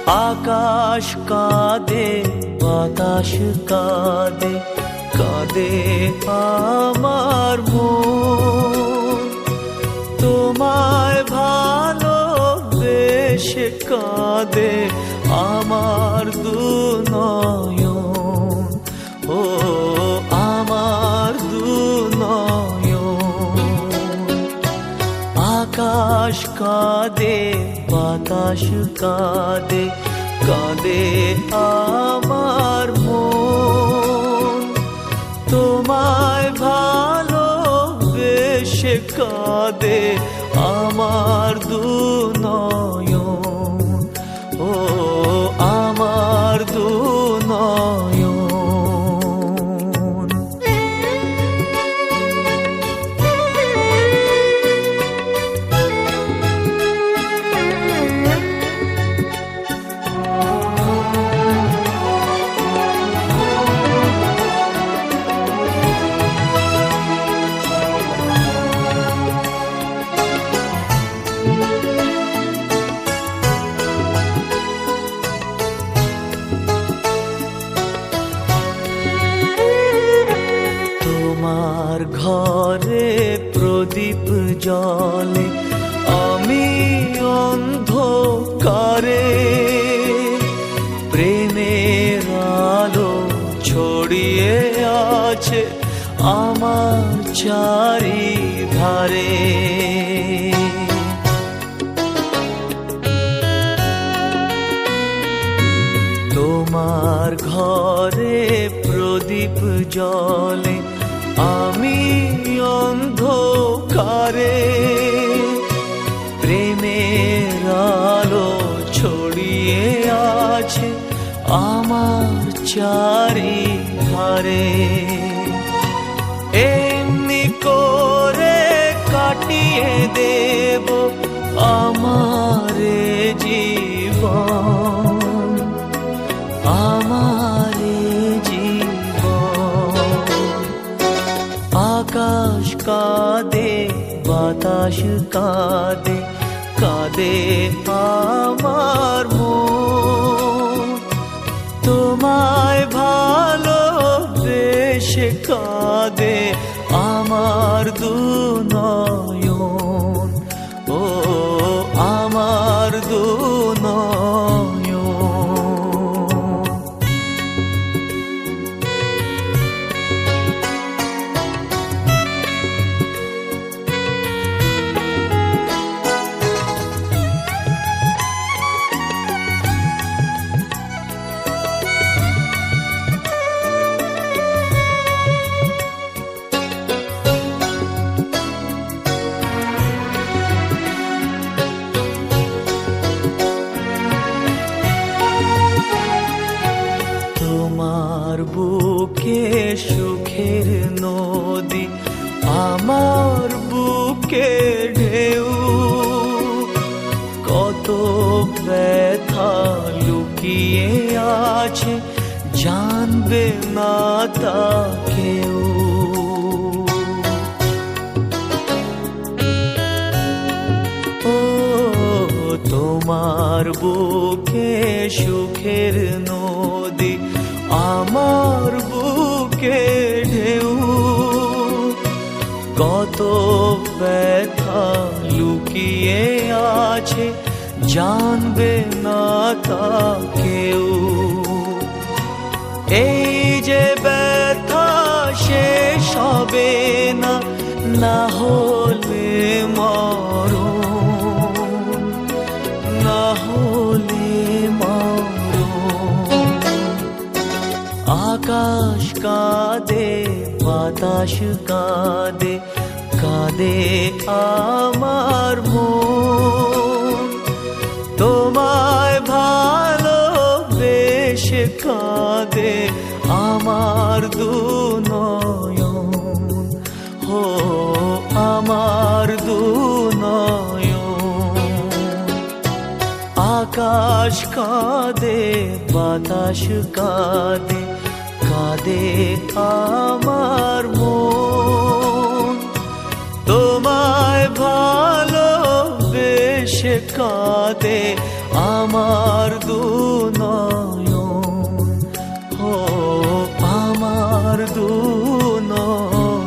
আকাশ কাঁদে, বাতাস কাঁদে, কাঁদে আমার মন। তোমায় ভালোবেসে কাঁদে আমার দু নয়ন, ও আমার দু নয়ন। আকাশ কাঁদে, বাতাস কাঁদে, কাঁদে আমার মন। তোমায় ভালোবেসে কাঁদে আমার দু নয়ন, ও আমার দু নয়ন। তোমার ঘরে প্রদীপ জ্বলে, আমি অন্ধকারে। প্রেমের আলো ছড়িয়ে আছে আমার চারিধারে। তোমার ঘরে প্রদীপ জ্বলে, আমি অন্ধকারে। প্রেমের আলো ছড়িয়ে আছে আমার চারিধারে। এমনি করে কাটিয়ে দেব আমার জীবন, আমার জীবন। আকাশ কাঁদে, বাতাস কাঁদে, কাঁদে আমার মন। তোমায় ভালোবেসে কাঁদে আমার দু নয়ন, ও আমার দু নয়ন। তোমার বুকে সুখের নদী, আমার বুকে ঢেউ। কত ব্যথা লুকিয়ে আছে জানবে না তা কেউ। ও তোমার বুকে সুখের নদী, আমার বুকে ঢেউ। কত ব্যথা লুকিয়ে আছে জানবে না তা কেউ। এই যে ব্যথা শেষ হবে না, না হলে মরণ, না হলে মরণ। আকাশ কাঁদে, বাতাস কাঁদে, কাঁদে আমার মন। তোমায় ভালোবেসে কাঁদে আমার দু নয়ন, হো আমার দু নয়ন। আকাশ কাঁদে, বাতাস কাঁদে, কাঁদে আমার মন। তোমায় ভালোবেসে কাঁদে আমার দুনয়ন, ও আমার দুনয়ন।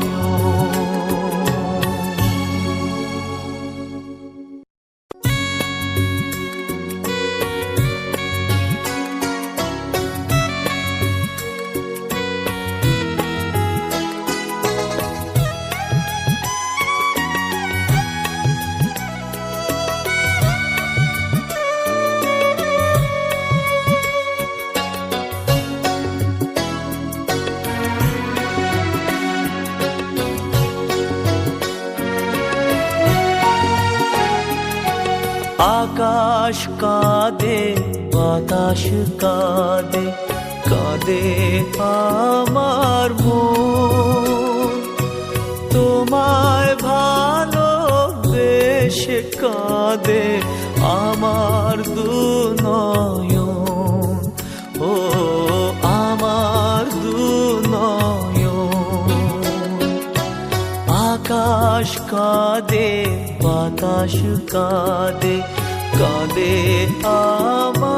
আকাশ কাঁদে, বাতাস কাঁদে, কাঁদে আমার মন। তোমায় ভালোবেসে কাঁদে আমার দুনয়ন, ও আমার দুনয়ন। আকাশ কাঁদে, বাতাস কাঁদে, কাঁদে আমার